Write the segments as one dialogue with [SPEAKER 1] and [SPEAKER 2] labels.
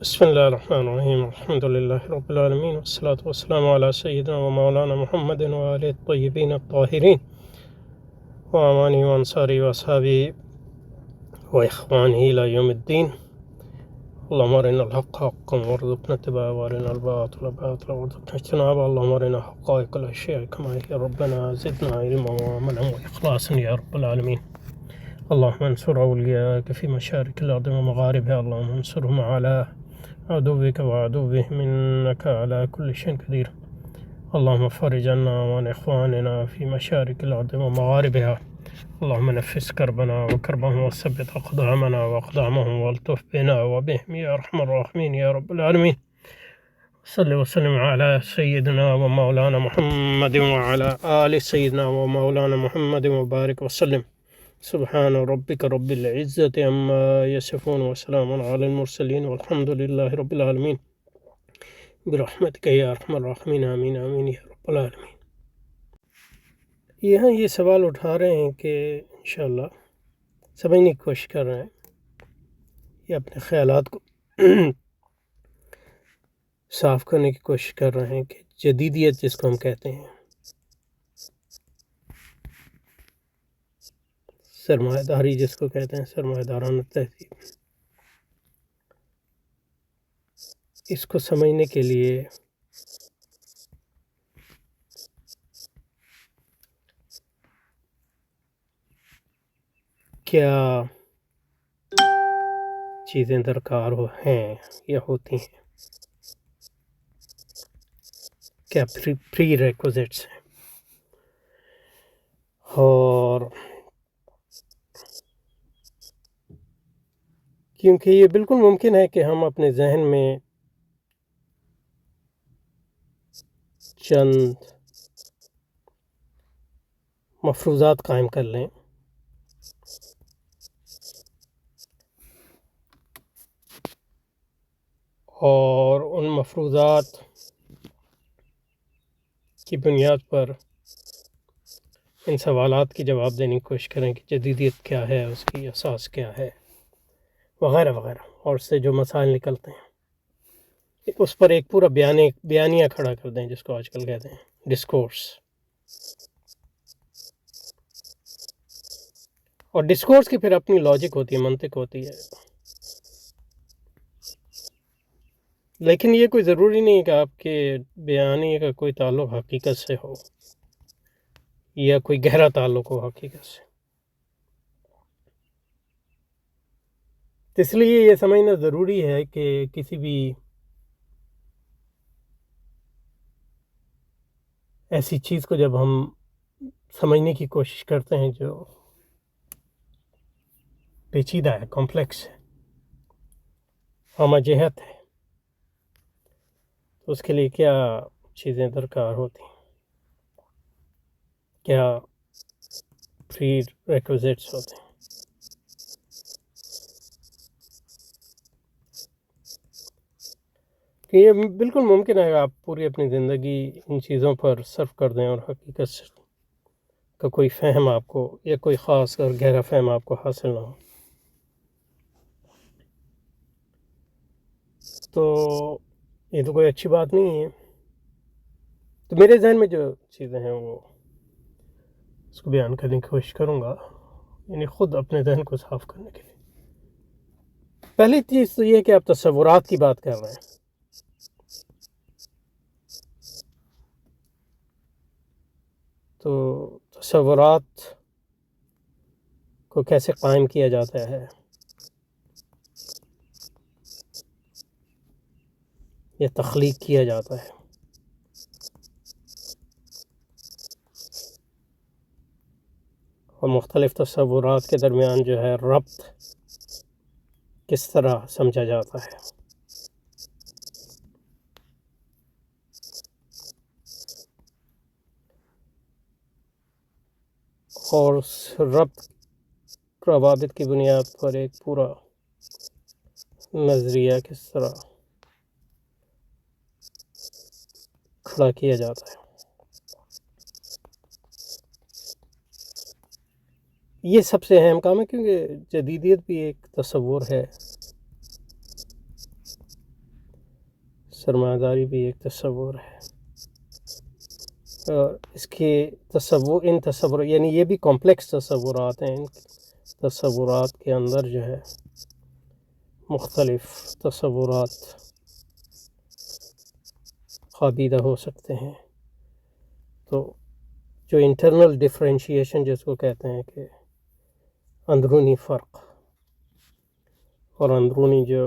[SPEAKER 1] بسم اللہ الرحمن الرحیم الحمد للہ رب العالمین والصلاة والسلام علی سیدنا و مولانا محمد و آلہ الطیبین الطاہرین و اعوانہ و انصارہ و اصحابہ و اخوانہ الی یوم الدین اللہم ارنا الحق حقا وارزقنا اتباعہ وارنا الباطل باطلا وارزقنا اجتنابہ اللہم ارنا حقائق الاشیاء کما ہی ربنا زدنا علما وعملا واخلاصا یا رب العالمین اللهم انصر أولياءك في مشارق الأرض ومغاربها اللهم انصرهم على عدوك وعدوهم إنك على كل شيء قدير اللهم فرج عنا وعن إخواننا في مشارق الأرض ومغاربها اللهم نفس كربنا وكربهم وثبت أقدامنا وأقدامهم والطف بنا وبهم يا أرحم الراحمين يا رب العالمين صل وسلم على سيدنا ومولانا محمد وعلى آل سيدنا ومولانا محمد وبارك وسلم سبحان ربك رب العزة عما يصفون وسلام على المرسلين والحمد لله رب العالمين برحمتك يا ارحم الراحمين آمین آمین یا رب العالمین۔ یہاں یہ سوال اٹھا رہے ہیں کہ انشاءاللہ سمجھنے کی کوشش کر رہے ہیں یا اپنے خیالات کو صاف کرنے کی کوشش کر رہے ہیں کہ جدیدیت جس کو ہم کہتے ہیں، سرمایہ داری جس کو کہتے ہیں، سرمایہ دارانہ تہذیب، اس کو سمجھنے کے لیے کیا چیزیں درکار ہیں یا ہوتی ہیں، کیا پری ریکوزٹس ہیں، اور کیونکہ یہ بالکل ممکن ہے کہ ہم اپنے ذہن میں چند مفروضات قائم کر لیں اور ان مفروضات کی بنیاد پر ان سوالات کی جواب دینے کی کوشش کریں کہ جدیدیت کیا ہے، اس کی اساس کیا ہے، وغیرہ وغیرہ، اور اس سے جو مسائل نکلتے ہیں اس پر ایک پورا بیانیہ کھڑا کر دیں، جس کو آج کل کہتے ہیں ڈسکورس۔ اور ڈسکورس کی پھر اپنی لاجک ہوتی ہے، منطق ہوتی ہے، لیکن یہ کوئی ضروری نہیں کہ آپ کے بیانیے کا کوئی تعلق حقیقت سے ہو یا کوئی گہرا تعلق ہو حقیقت سے۔ اس لیے یہ سمجھنا ضروری ہے کہ کسی بھی ایسی چیز کو جب ہم سمجھنے کی کوشش کرتے ہیں جو پیچیدہ ہے، کمپلیکس ہے، ہمہ جہت ہے، تو اس کے لیے کیا چیزیں درکار ہوتی ہیں، کیا پری ریکوزٹس ہوتے ہیں۔ کہ یہ بالکل ممکن ہے کہ آپ پوری اپنی زندگی ان چیزوں پر صرف کر دیں اور حقیقت سے کا کوئی فہم آپ کو یا کوئی خاص اور گہرا فہم آپ کو حاصل نہ ہو۔ تو یہ تو کوئی اچھی بات نہیں ہے۔ تو میرے ذہن میں جو چیزیں ہیں وہ اس کو بیان کرنے کی کوشش کروں گا، یعنی خود اپنے ذہن کو صاف کرنے کے لیے۔ پہلی چیز تو یہ ہے کہ آپ تصورات کی بات کر رہے ہیں، تو تصورات کو کیسے قائم کیا جاتا ہے یا تخلیق کیا جاتا ہے، اور مختلف تصورات کے درمیان جو ہے ربط کس طرح سمجھا جاتا ہے، اور اس ربط روابط کی بنیاد پر ایک پورا نظریہ کس طرح کھڑا کیا جاتا ہے۔ یہ سب سے اہم کام ہے، کیونکہ جدیدیت بھی ایک تصور ہے سرمایہ داری بھی ایک تصور ہے، اور اس کے تصور یعنی یہ بھی کمپلیکس تصورات ہیں. ان تصورات کے اندر جو ہے مختلف تصورات خوابیدہ ہو سکتے ہیں. تو جو انٹرنل ڈفرینشیشن جس کو کہتے ہیں کہ اندرونی فرق اور اندرونی جو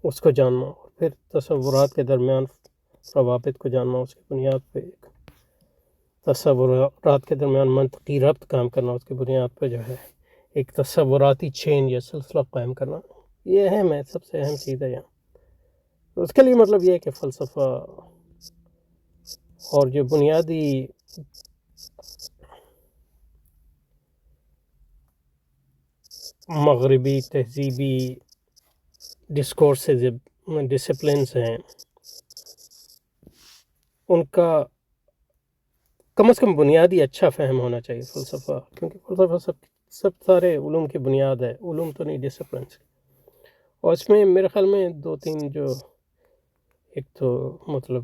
[SPEAKER 1] اس کو جاننا، اور پھر تصورات کے درمیان روابط کو جاننا، اس کی بنیاد پہ ایک تصورات کے درمیان منطقی ربط قائم کرنا، اس کی بنیاد پہ جو ہے ایک تصوراتی چین یا سلسلہ قائم کرنا، یہ اہم ہے، سب سے اہم چیز ہے یہاں. تو اس کے لیے مطلب یہ ہے کہ فلسفہ اور جو بنیادی مغربی تہذیبی ڈسکورسز ڈسپلنس ہیں، ان کا کم از کم بنیادی اچھا فہم ہونا چاہیے فلسفہ، کیونکہ فلسفہ سب سارے علوم کی بنیاد ہے، علوم تو نہیں، ڈسپلنس. اور اس میں میرے خیال میں 2-3 جو، ایک تو مطلب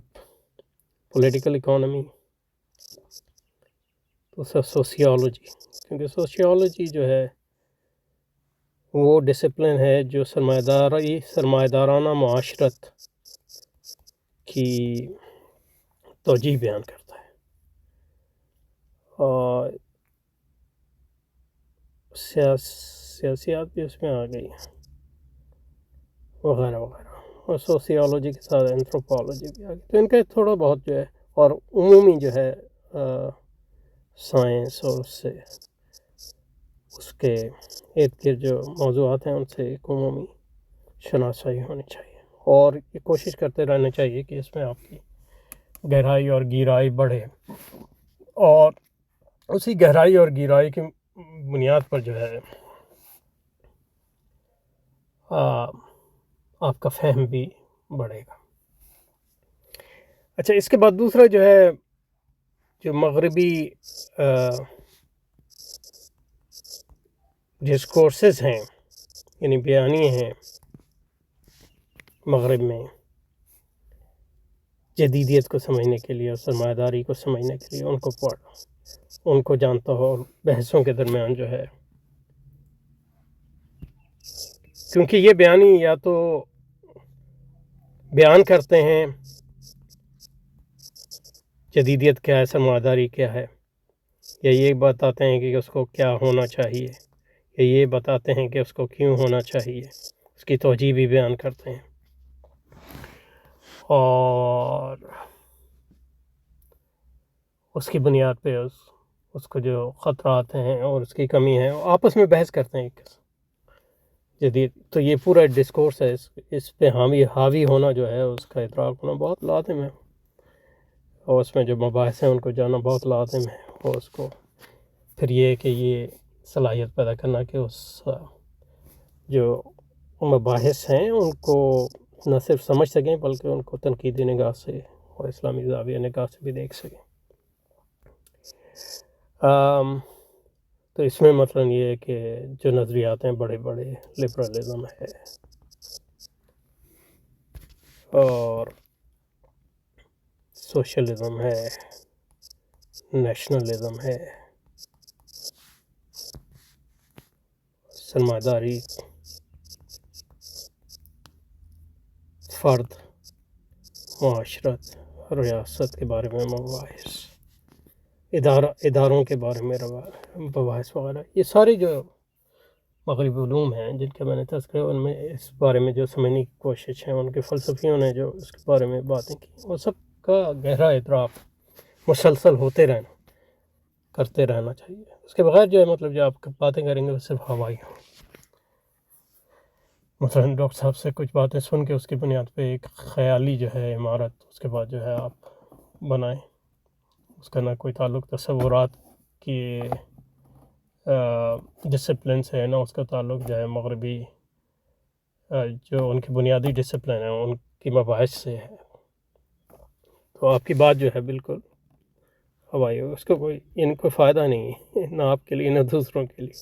[SPEAKER 1] پولیٹیکل اکانومی، دوسرا سوسیالوجی، کیونکہ سوسیالوجی جو ہے وہ ڈسپلن ہے جو سرمایہ دارانہ معاشرت کی توجیہ بیان کرتا ہے، اور سیاسیات بھی اس میں آ گئی ہیں وغیرہ وغیرہ، اور سوسیالوجی کے ساتھ اینتھروپولوجی بھی آ گئی. تو ان کا تھوڑا بہت جو ہے، اور عمومی جو ہے سائنس اور اس کے ارد گرد جو موضوعات ہیں ان سے ایک عمومی شناسائی ہونی چاہیے، اور یہ کوشش کرتے رہنا چاہیے کہ اس میں آپ کی گہرائی اور گہرائی بڑھے، اور اسی گہرائی اور گہرائی کی بنیاد پر جو ہے آپ کا فہم بھی بڑھے گا. اچھا، اس کے بعد دوسرا جو ہے، جو مغربی ڈسکورسز ہیں، یعنی بیانیے ہیں مغرب میں جدیدیت کو سمجھنے کے لیے اور سرمایہ داری کو سمجھنے کے لیے، ان کو پڑھ، ان کو جانتا ہو، اور بحثوں کے درمیان جو ہے، کیونکہ یہ بیانی یا تو بیان کرتے ہیں جدیدیت کیا ہے، سرمایہ داری کیا ہے، یا یہ بتاتے ہیں کہ اس کو کیا ہونا چاہیے، یا یہ بتاتے ہیں کہ اس کو کیوں ہونا چاہیے، اس کی توجیہ بھی بیان کرتے ہیں، اور اس کی بنیاد پہ اس کو جو خطرات ہیں اور اس کی کمی ہے آپس میں بحث کرتے ہیں جدید. تو یہ پورا ڈسکورس ہے، اس پہ حاوی ہونا جو ہے، اس کا ادراک ہونا بہت لازم ہے، اور اس میں جو مباحث ہیں ان کو جاننا بہت لازم ہے، اور اس کو پھر یہ کہ یہ صلاحیت پیدا کرنا کہ اس جو مباحث ہیں ان کو نہ صرف سمجھ سکیں بلکہ ان کو تنقیدی نگاہ سے اور اسلامی زاویہ نگاہ سے بھی دیکھ سکیں. تو اس میں مثلا یہ ہے کہ جو نظریات ہیں بڑے بڑے لبرلزم ہے، اور سوشلزم ہے، نیشنلزم ہے، سرمایہ داری، فرد، معاشرت، ریاست کے بارے میں مباحث، اداروں کے بارے میں مباحث وغیرہ، یہ سارے جو مغربی علوم ہیں جن کے میں نے تذکرہ، ان میں اس بارے میں جو سمجھنے کی کوشش ہے، ان کے فلسفیوں نے جو اس کے بارے میں باتیں کی، وہ سب کا گہرا ادراک مسلسل کرتے رہنا چاہیے. اس کے بغیر جو ہے مطلب جو آپ باتیں کریں گے وہ صرف ہوائی ہوں. مثلا ڈاکٹر صاحب سے کچھ باتیں سن کے اس کی بنیاد پہ ایک خیالی جو ہے عمارت اس کے بعد جو ہے آپ بنائیں، اس کا نہ کوئی تعلق تصورات کی ڈسپلن سے ہے، نہ اس کا تعلق جو ہے مغربی جو ان کی بنیادی ڈسپلن ہے ان کی مباحث سے ہے. تو آپ کی بات جو ہے بالکل ہوائی ہو، اس کا کوئی فائدہ نہیں ہے، نہ آپ کے لیے نہ دوسروں کے لیے.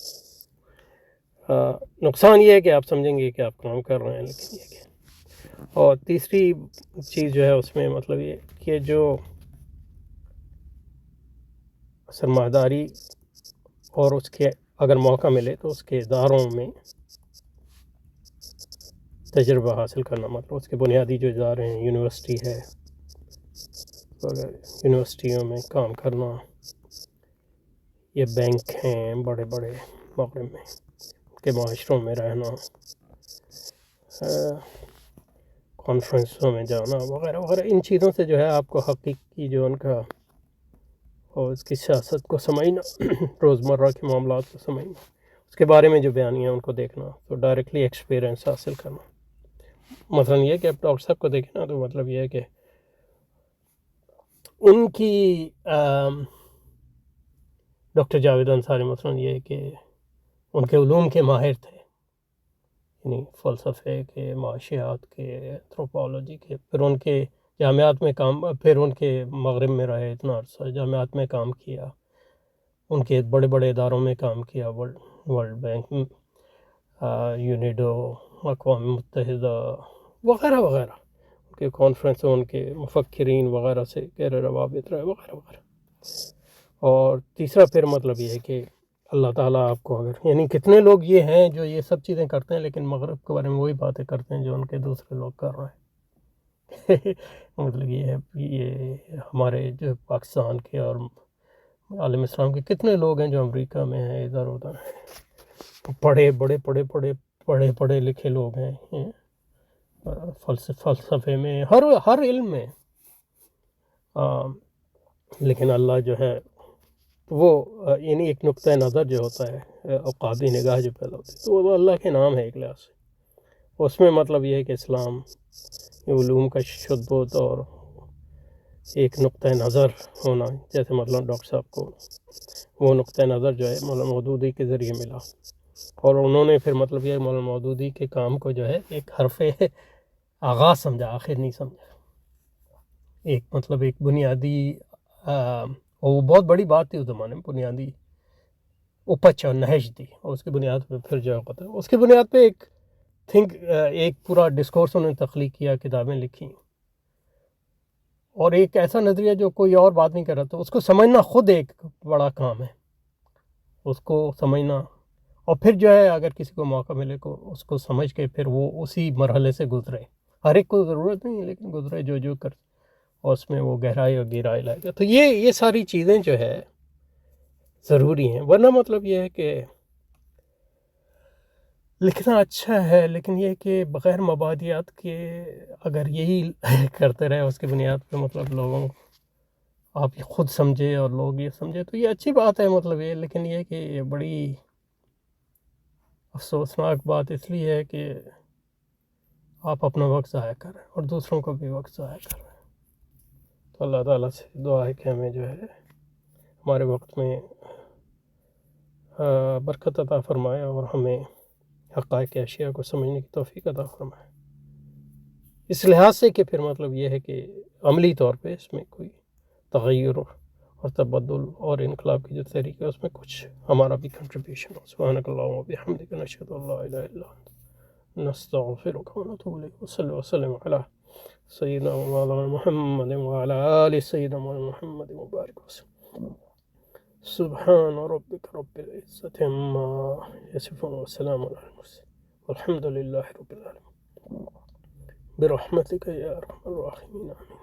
[SPEAKER 1] نقصان یہ ہے کہ آپ سمجھیں گے کہ آپ کام کر رہے ہیں، لیکن یہ کہ اور تیسری چیز جو ہے اس میں مطلب یہ کہ جو سرمایہ داری اور اس کے اگر موقع ملے تو اس کے اداروں میں تجربہ حاصل کرنا، مطلب اس کے بنیادی جو ادارے ہیں، یونیورسٹی ہے، اگر یونیورسٹیوں میں کام کرنا، یہ بینک ہیں بڑے بڑے مغرب میں، ان کے معاشروں میں رہنا، کانفرنسوں میں جانا وغیرہ وغیرہ، ان چیزوں سے جو ہے آپ کو حقیقی جو ان کا اور اس کی سیاست کو سمجھنا، روزمرہ کے معاملات کو سمجھنا، اس کے بارے میں جو بیانیہ ان کو دیکھنا، تو ڈائریکٹلی ایکسپیرئنس حاصل کرنا. مثلا یہ کہ آپ ڈاکٹر صاحب کو دیکھیں نا، تو مطلب یہ ہے کہ ان کی ڈاکٹر جاوید انصاری مثلا یہ کہ ان کے علوم کے ماہر تھے، یعنی فلسفے کے، معاشیات کے، اینتھروپولوجی کے، پھر ان کے جامعات میں کام، پھر ان کے مغرب میں رہے اتنا عرصہ، جامعات میں کام کیا، ان کے بڑے بڑے اداروں میں کام کیا، ورلڈ بینک، یونیڈو، اقوام متحدہ وغیرہ وغیرہ، ان کے کانفرنسوں، ان کے مفکرین وغیرہ سے گہرے روابط رہے وغیرہ وغیرہ. اور تیسرا پھر مطلب یہ ہے کہ اللہ تعالیٰ آپ کو اگر، یعنی کتنے لوگ یہ ہیں جو یہ سب چیزیں کرتے ہیں لیکن مغرب کے بارے میں وہی باتیں کرتے ہیں جو ان کے دوسرے لوگ کر رہے ہیں. مطلب یہ ہے، یہ ہمارے جو پاکستان کے اور عالم اسلام کے کتنے لوگ ہیں جو امریکہ میں ہیں، ادھر ادھر ہیں، پڑھے لکھے لوگ ہیں، فلسفے میں، ہر علم میں، لیکن اللہ جو ہے وہ یعنی ایک نقطۂ نظر جو ہوتا ہے، عقابی نگاہ جو پیدا ہوتی ہے، تو وہ اللہ کے نام ہے ایک لحاظ سے. اس میں مطلب یہ ہے کہ اسلام علوم کا شدت اور ایک نقطۂ نظر ہونا، جیسے مطلب ڈاکٹر صاحب کو وہ نقطۂ نظر جو ہے مولانا مودودی کے ذریعے ملا، اور انہوں نے پھر مطلب یہ مولانا مودودی کے کام کو جو ہے ایک حرف آغاز سمجھا، آخر نہیں سمجھا. ایک مطلب ایک بنیادی، وہ بہت بڑی بات تھی اس زمانے میں، بنیادی اپچ اور نہج دی، اور اس کی بنیاد پہ پھر جو ہے اس کی بنیاد پہ ایک پورا ڈسکورس انہوں نے تخلیق کیا، کتابیں لکھی، اور ایک ایسا نظریہ جو کوئی اور بات نہیں کر رہا، تو اس کو سمجھنا خود ایک بڑا کام ہے، اس کو سمجھنا، اور پھر جو ہے اگر کسی کو موقع ملے کو اس کو سمجھ کے پھر وہ اسی مرحلے سے گزرے. ہر ایک کو ضرورت نہیں ہے لیکن گزرے جو کر، اور اس میں وہ گہرائی اور گہرائی لائے گا. تو یہ ساری چیزیں جو ہے ضروری ہیں، ورنہ مطلب یہ ہے کہ لکھنا اچھا ہے لیکن یہ کہ بغیر مبادیات کے اگر یہی کرتے رہے اس کی بنیاد پہ، مطلب لوگوں آپ خود سمجھے اور لوگ یہ سمجھے، تو یہ اچھی بات ہے مطلب یہ. لیکن یہ کہ یہ بڑی افسوسناک بات اس لیے ہے کہ آپ اپنا وقت ضائع کر رہے ہیں اور دوسروں کو بھی وقت ضائع کر رہے ہیں. تو اللہ تعالیٰ سے دعا ہے کہ ہمیں جو ہے ہمارے وقت میں برکت عطا فرمائے، اور ہمیں حقائق اشیاء کو سمجھنے کی توفیق عطا فرمائے، اس لحاظ سے کہ پھر مطلب یہ ہے کہ عملی طور پہ اس میں کوئی تغیر اور تبدل اور انقلاب کی جو تحریک ہے اس میں کچھ ہمارا بھی کنٹریبیوشن ہو. سبحانک اللہم و بحمدک، نشہد ان لا الہ الا انت، نستغفرک و نتوب الیک، وصلی وسلم علی سیدنا و مولانا محمد وعلی آل سیدنا مولانا محمد مبارک وسلم. سبحان ربک رب العزة عما یصفون وسلام علی المرسلین والحمد للہ رب العالمین برحمتک یا ارحم الراحمین، آمین.